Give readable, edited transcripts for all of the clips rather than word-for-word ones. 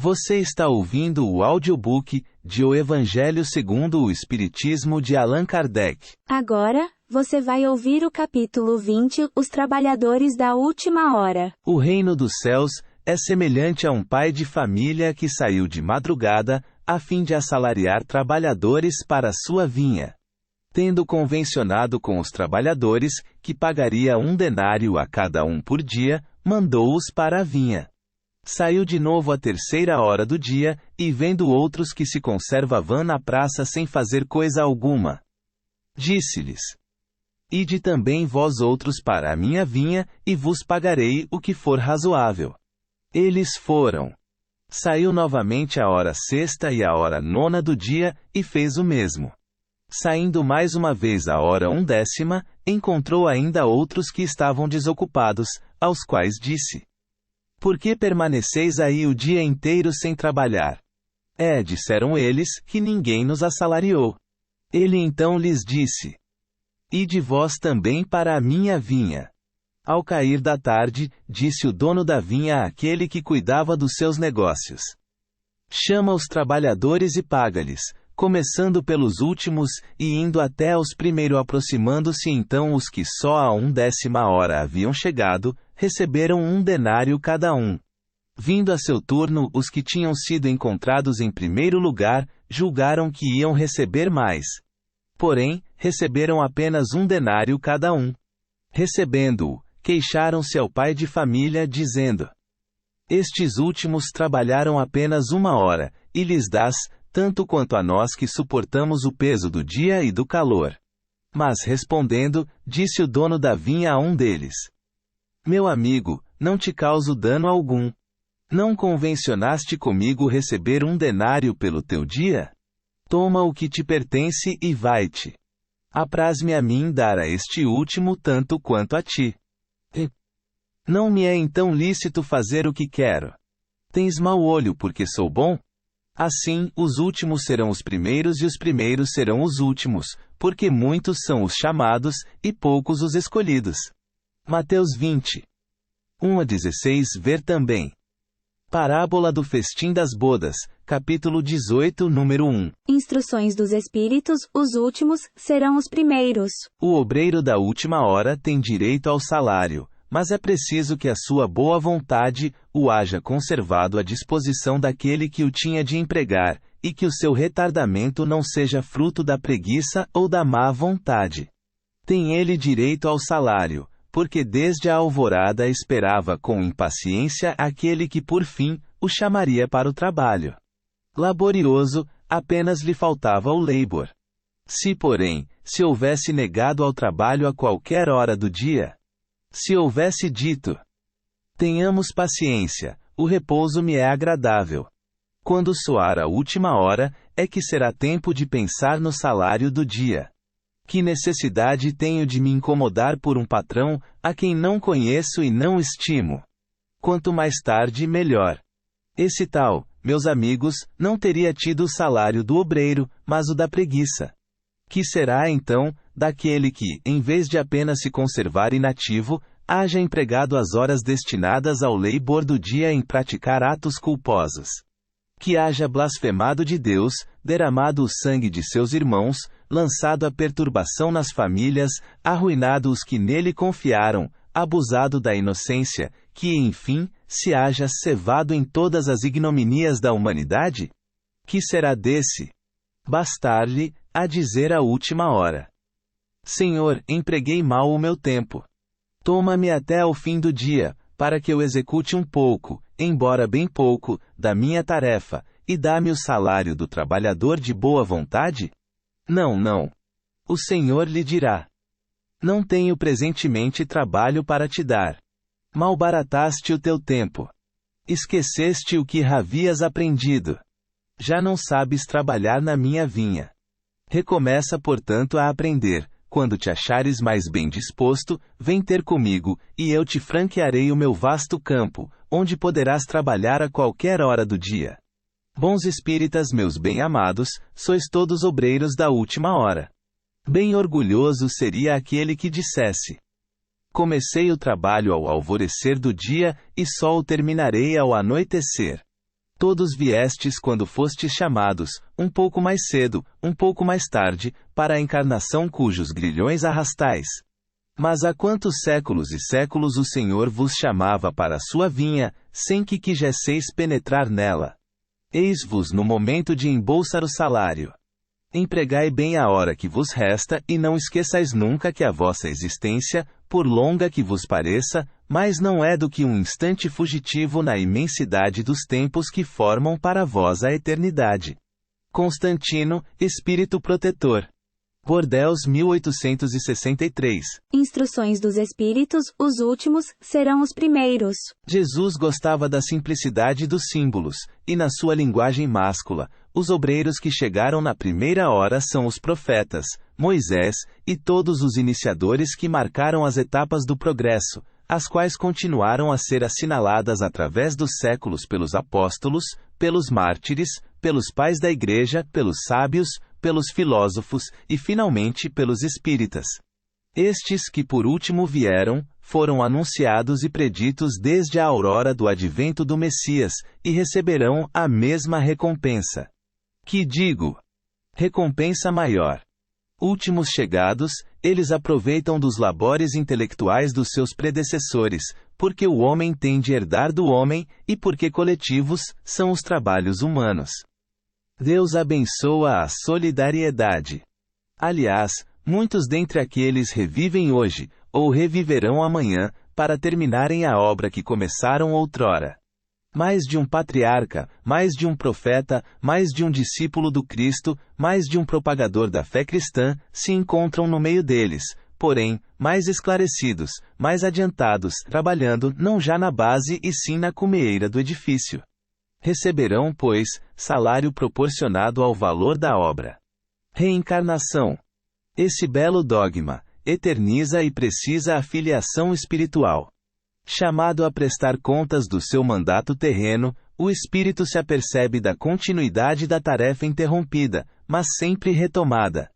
Você está ouvindo o audiobook de O Evangelho segundo o Espiritismo de Allan Kardec. Agora, você vai ouvir o capítulo 20, Os Trabalhadores da Última Hora. O reino dos céus é semelhante a um pai de família que saiu de madrugada, a fim de assalariar trabalhadores para sua vinha. Tendo convencionado com os trabalhadores, que pagaria 1 denário a cada um por dia, mandou-os para a vinha. Saiu de novo à 3ª hora do dia, e vendo outros que se conservavam na praça sem fazer coisa alguma, disse-lhes: Ide também vós outros para a minha vinha, e vos pagarei o que for razoável. Eles foram. Saiu novamente à hora 6ª e à hora 9ª do dia, e fez o mesmo. Saindo mais uma vez à hora 10ª, encontrou ainda outros que estavam desocupados, aos quais disse: Por que permaneceis aí o dia inteiro sem trabalhar? Disseram eles, que ninguém nos assalariou. Ele então lhes disse: Ide vós também para a minha vinha. Ao cair da tarde, disse o dono da vinha àquele que cuidava dos seus negócios: Chama os trabalhadores e paga-lhes, começando pelos últimos, e indo até aos primeiros. Aproximando-se então os que só à 10ª hora haviam chegado, receberam 1 denário cada um. Vindo a seu turno, os que tinham sido encontrados em primeiro lugar, julgaram que iam receber mais. Porém, receberam apenas 1 denário cada um. Recebendo-o, queixaram-se ao pai de família, dizendo: Estes últimos trabalharam apenas 1 hora, e lhes dás tanto quanto a nós que suportamos o peso do dia e do calor. Mas respondendo, disse o dono da vinha a um deles: Meu amigo, não te causo dano algum. Não convencionaste comigo receber 1 denário pelo teu dia? Toma o que te pertence e vai-te. Apraz-me a mim dar a este último tanto quanto a ti. Não me é então lícito fazer o que quero. Tens mau olho porque sou bom? Assim, os últimos serão os primeiros e os primeiros serão os últimos, porque muitos são os chamados, e poucos os escolhidos. Mateus 20. 1-16. Ver também Parábola do Festim das Bodas, capítulo 18, número 1. Instruções dos Espíritos: os últimos serão os primeiros. O obreiro da última hora tem direito ao salário, mas é preciso que a sua boa vontade o haja conservado à disposição daquele que o tinha de empregar, e que o seu retardamento não seja fruto da preguiça ou da má vontade. Tem ele direito ao salário, porque desde a alvorada esperava com impaciência aquele que por fim o chamaria para o trabalho. Laborioso, apenas lhe faltava o labor. Se, porém, se houvesse negado ao trabalho a qualquer hora do dia, se houvesse dito: Tenhamos paciência, o repouso me é agradável. Quando soar a última hora, é que será tempo de pensar no salário do dia. Que necessidade tenho de me incomodar por um patrão, a quem não conheço e não estimo? Quanto mais tarde, melhor. Esse tal, meus amigos, não teria tido o salário do obreiro, mas o da preguiça. Que será, então, daquele que, em vez de apenas se conservar inativo, haja empregado as horas destinadas ao labor do dia em praticar atos culposos? Que haja blasfemado de Deus, derramado o sangue de seus irmãos, lançado a perturbação nas famílias, arruinado os que nele confiaram, abusado da inocência, que, enfim, se haja cevado em todas as ignominias da humanidade? Que será desse? Bastar-lhe, a dizer a última hora: Senhor, empreguei mal o meu tempo. Toma-me até ao fim do dia, para que eu execute um pouco, embora bem pouco, da minha tarefa, e dá-me o salário do trabalhador de boa vontade? Não, não. O Senhor lhe dirá: Não tenho presentemente trabalho para te dar. Malbarataste o teu tempo. Esqueceste o que havias aprendido. Já não sabes trabalhar na minha vinha. Recomeça, portanto, a aprender. Quando te achares mais bem disposto, vem ter comigo, e eu te franquearei o meu vasto campo, onde poderás trabalhar a qualquer hora do dia. Bons espíritas, meus bem-amados, sois todos obreiros da última hora. Bem orgulhoso seria aquele que dissesse: Comecei o trabalho ao alvorecer do dia, e só o terminarei ao anoitecer. Todos viestes quando fostes chamados, um pouco mais cedo, um pouco mais tarde, para a encarnação cujos grilhões arrastais. Mas há quantos séculos e séculos o Senhor vos chamava para a sua vinha, sem que quisesseis penetrar nela. Eis-vos no momento de embolsar o salário. Empregai bem a hora que vos resta, e não esqueçais nunca que a vossa existência, por longa que vos pareça, mais não é do que um instante fugitivo na imensidade dos tempos que formam para vós a eternidade. Constantino, Espírito Protetor. Bordeaux 1863. Instruções dos Espíritos, os últimos, serão os primeiros. Jesus gostava da simplicidade dos símbolos, e na sua linguagem máscula, os obreiros que chegaram na primeira hora são os profetas, Moisés, e todos os iniciadores que marcaram as etapas do progresso, as quais continuaram a ser assinaladas através dos séculos pelos apóstolos, pelos mártires, pelos pais da Igreja, pelos sábios, pelos filósofos e finalmente pelos espíritas. Estes que por último vieram, foram anunciados e preditos desde a aurora do advento do Messias, e receberão a mesma recompensa. Que digo? Recompensa maior. Últimos chegados, eles aproveitam dos labores intelectuais dos seus predecessores, porque o homem tem de herdar do homem, e porque coletivos são os trabalhos humanos. Deus abençoa a solidariedade. Aliás, muitos dentre aqueles revivem hoje, ou reviverão amanhã, para terminarem a obra que começaram outrora. Mais de um patriarca, mais de um profeta, mais de um discípulo do Cristo, mais de um propagador da fé cristã, se encontram no meio deles, porém, mais esclarecidos, mais adiantados, trabalhando não já na base e sim na cumeeira do edifício. Receberão, pois, salário proporcionado ao valor da obra. Reencarnação. Esse belo dogma eterniza e precisa a filiação espiritual. Chamado a prestar contas do seu mandato terreno, o espírito se apercebe da continuidade da tarefa interrompida, mas sempre retomada.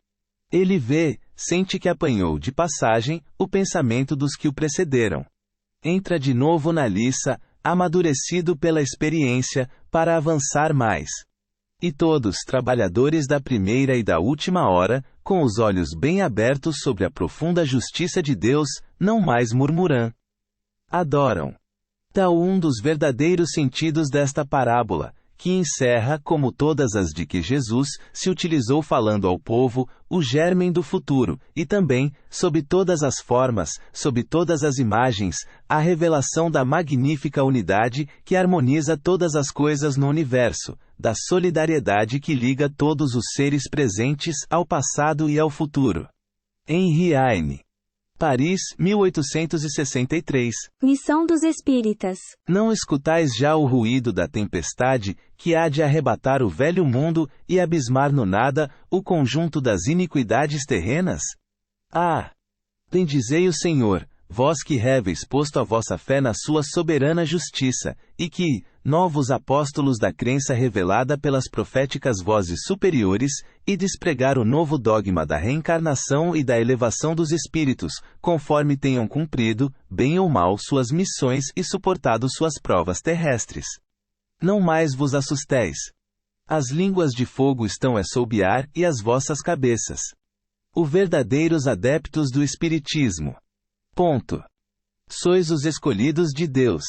Ele vê, sente que apanhou de passagem, o pensamento dos que o precederam. Entra de novo na liça, amadurecido pela experiência, para avançar mais. E todos, trabalhadores da primeira e da última hora, com os olhos bem abertos sobre a profunda justiça de Deus, não mais murmuram. Adoram. Tal um dos verdadeiros sentidos desta parábola, que encerra, como todas as de que Jesus se utilizou falando ao povo, o germen do futuro, e também, sob todas as formas, sob todas as imagens, a revelação da magnífica unidade que harmoniza todas as coisas no universo, da solidariedade que liga todos os seres presentes ao passado e ao futuro. Henri Heine. Paris, 1863. Missão dos Espíritas. Não escutais já o ruído da tempestade, que há de arrebatar o velho mundo e abismar no nada o conjunto das iniquidades terrenas? Ah! Bendizei o Senhor, vós que reveis posto a vossa fé na sua soberana justiça, e que, novos apóstolos da crença revelada pelas proféticas vozes superiores, e despregar o novo dogma da reencarnação e da elevação dos espíritos, conforme tenham cumprido, bem ou mal, suas missões e suportado suas provas terrestres. Não mais vos assusteis. As línguas de fogo estão a assobiar e as vossas cabeças. O verdadeiros adeptos do Espiritismo. Ponto. Sois os escolhidos de Deus.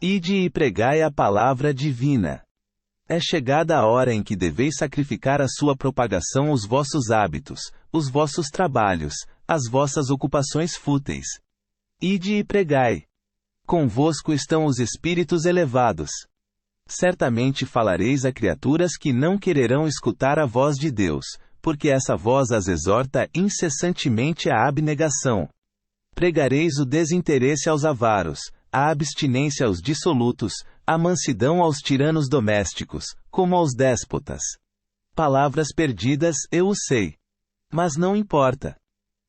Ide e pregai a palavra divina. É chegada a hora em que deveis sacrificar à sua propagação os vossos hábitos, os vossos trabalhos, as vossas ocupações fúteis. Ide e pregai. Convosco estão os espíritos elevados. Certamente falareis a criaturas que não quererão escutar a voz de Deus, porque essa voz as exorta incessantemente à abnegação. Pregareis o desinteresse aos avaros, a abstinência aos dissolutos, a mansidão aos tiranos domésticos, como aos déspotas. Palavras perdidas, eu o sei. Mas não importa.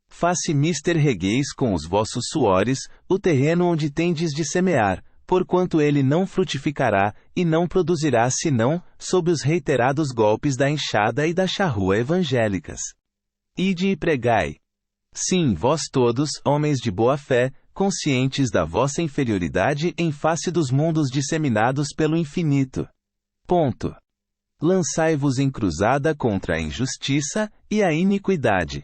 Faça mister regueis com os vossos suores, o terreno onde tendes de semear, porquanto ele não frutificará, e não produzirá senão, sob os reiterados golpes da enxada e da charrua evangélicas. Ide e pregai. Sim, vós todos, homens de boa fé, conscientes da vossa inferioridade em face dos mundos disseminados pelo infinito. Ponto. Lançai-vos em cruzada contra a injustiça e a iniquidade.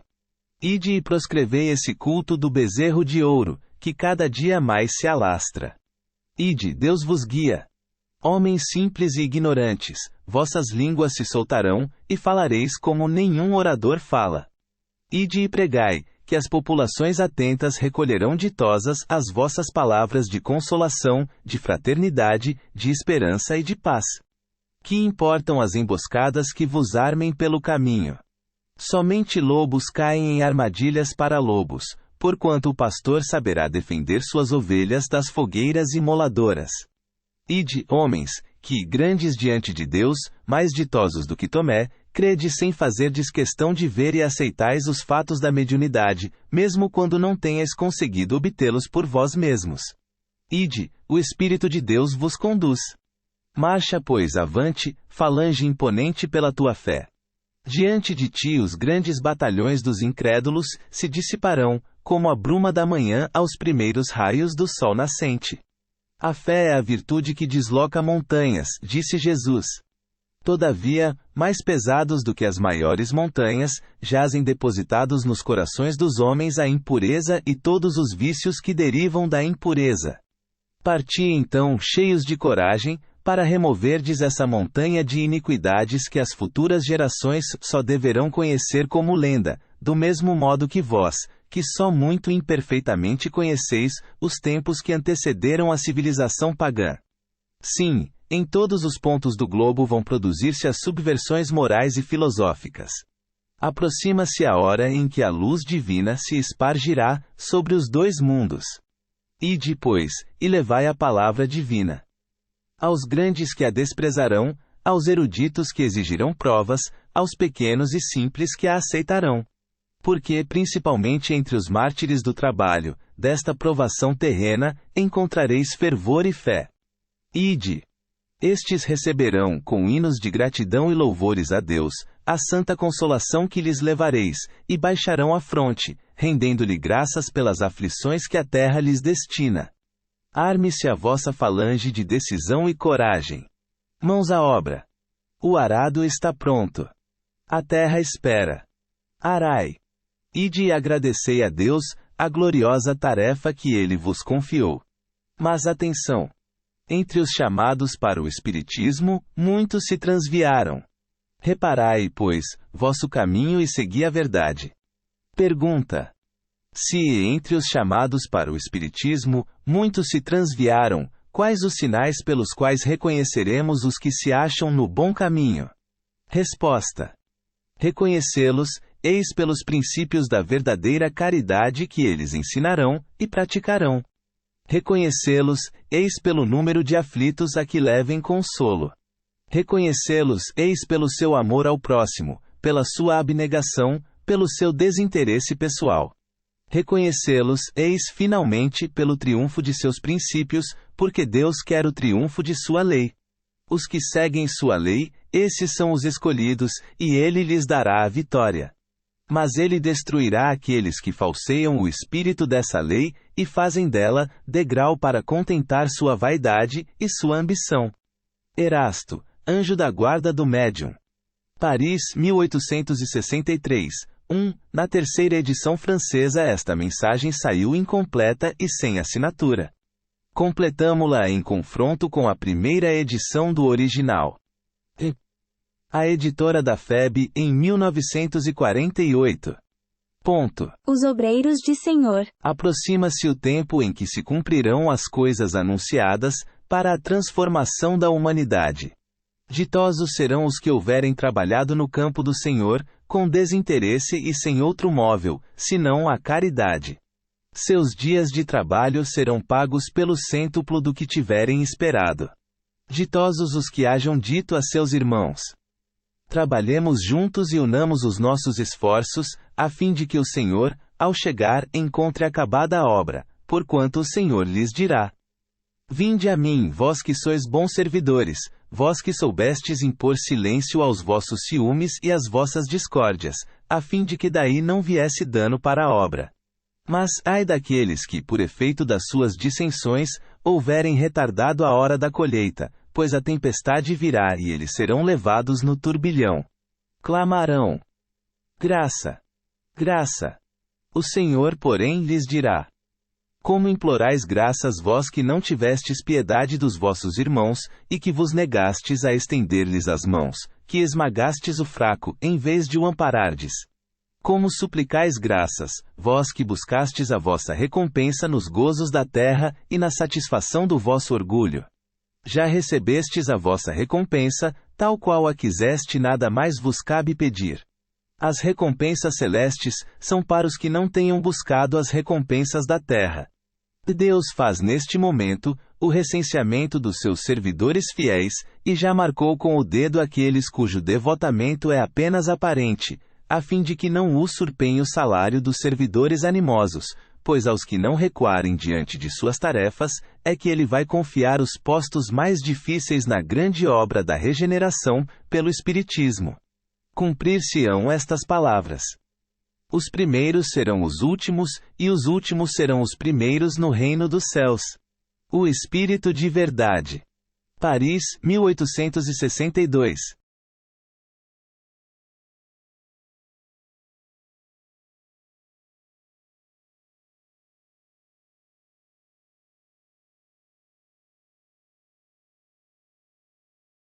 Ide e proscrevei esse culto do bezerro de ouro, que cada dia mais se alastra. Ide, Deus vos guia. Homens simples e ignorantes, vossas línguas se soltarão, e falareis como nenhum orador fala. Ide e pregai, que as populações atentas recolherão ditosas as vossas palavras de consolação, de fraternidade, de esperança e de paz. Que importam as emboscadas que vos armem pelo caminho? Somente lobos caem em armadilhas para lobos, porquanto o pastor saberá defender suas ovelhas das fogueiras imoladoras. Ide, homens, que, grandes diante de Deus, mais ditosos do que Tomé, crede sem fazerdes questão de ver e aceitais os fatos da mediunidade, mesmo quando não tenhais conseguido obtê-los por vós mesmos. Ide, o Espírito de Deus vos conduz. Marcha, pois, avante, falange imponente pela tua fé. Diante de ti os grandes batalhões dos incrédulos se dissiparão, como a bruma da manhã aos primeiros raios do sol nascente. A fé é a virtude que desloca montanhas, disse Jesus. Todavia, mais pesados do que as maiores montanhas, jazem depositados nos corações dos homens a impureza e todos os vícios que derivam da impureza. Parti então, cheios de coragem, para removerdes essa montanha de iniquidades que as futuras gerações só deverão conhecer como lenda, do mesmo modo que vós, que só muito imperfeitamente conheceis os tempos que antecederam a civilização pagã. Sim, em todos os pontos do globo vão produzir-se as subversões morais e filosóficas. Aproxima-se a hora em que a luz divina se espargirá sobre os dois mundos. Ide, pois, e levai a palavra divina. Aos grandes que a desprezarão, aos eruditos que exigirão provas, aos pequenos e simples que a aceitarão. Porque, principalmente entre os mártires do trabalho, desta provação terrena, encontrareis fervor e fé. Ide. Estes receberão, com hinos de gratidão e louvores a Deus, a santa consolação que lhes levareis, e baixarão a fronte, rendendo-lhe graças pelas aflições que a terra lhes destina. Arme-se a vossa falange de decisão e coragem. Mãos à obra. O arado está pronto. A terra espera. Arai. Ide e agradecei a Deus a gloriosa tarefa que ele vos confiou. Mas atenção! Entre os chamados para o Espiritismo, muitos se transviaram. Reparai, pois, vosso caminho e segui a verdade. Pergunta: se entre os chamados para o Espiritismo, muitos se transviaram, quais os sinais pelos quais reconheceremos os que se acham no bom caminho? Resposta: reconhecê-los, eis pelos princípios da verdadeira caridade que eles ensinarão e praticarão. Reconhecê-los, eis pelo número de aflitos a que levem consolo. Reconhecê-los, eis pelo seu amor ao próximo, pela sua abnegação, pelo seu desinteresse pessoal. Reconhecê-los, eis finalmente pelo triunfo de seus princípios, porque Deus quer o triunfo de sua lei. Os que seguem sua lei, esses são os escolhidos, e ele lhes dará a vitória. Mas ele destruirá aqueles que falseiam o espírito dessa lei, e fazem dela degrau para contentar sua vaidade e sua ambição. Erasto, Anjo da Guarda do Médium. Paris, 1863. Na terceira edição francesa esta mensagem saiu incompleta e sem assinatura. Completamo-la em confronto com a primeira edição do original. A editora da FEB, em 1948. Os obreiros de Senhor. Aproxima-se o tempo em que se cumprirão as coisas anunciadas para a transformação da humanidade. Ditosos serão os que houverem trabalhado no campo do Senhor, com desinteresse e sem outro móvel, senão a caridade. Seus dias de trabalho serão pagos pelo cêntuplo do que tiverem esperado. Ditosos os que hajam dito a seus irmãos: trabalhemos juntos e unamos os nossos esforços, a fim de que o Senhor, ao chegar, encontre acabada a obra, porquanto o Senhor lhes dirá: vinde a mim, vós que sois bons servidores, vós que soubestes impor silêncio aos vossos ciúmes e às vossas discórdias, a fim de que daí não viesse dano para a obra. Mas, ai daqueles que, por efeito das suas dissensões, houverem retardado a hora da colheita, pois a tempestade virá e eles serão levados no turbilhão. Clamarão: graça, graça. O Senhor, porém, lhes dirá: como implorais graças vós que não tivestes piedade dos vossos irmãos, e que vos negastes a estender-lhes as mãos, que esmagastes o fraco, em vez de o amparardes. Como suplicais graças, vós que buscastes a vossa recompensa nos gozos da terra, e na satisfação do vosso orgulho. Já recebestes a vossa recompensa, tal qual a quiseste, nada mais vos cabe pedir. As recompensas celestes são para os que não tenham buscado as recompensas da terra. Deus faz neste momento o recenseamento dos seus servidores fiéis, e já marcou com o dedo aqueles cujo devotamento é apenas aparente, a fim de que não usurpem o salário dos servidores animosos, pois aos que não recuarem diante de suas tarefas, é que ele vai confiar os postos mais difíceis na grande obra da regeneração, pelo Espiritismo. Cumprir-se-ão estas palavras: os primeiros serão os últimos, e os últimos serão os primeiros no reino dos céus. O Espírito de Verdade. Paris, 1862.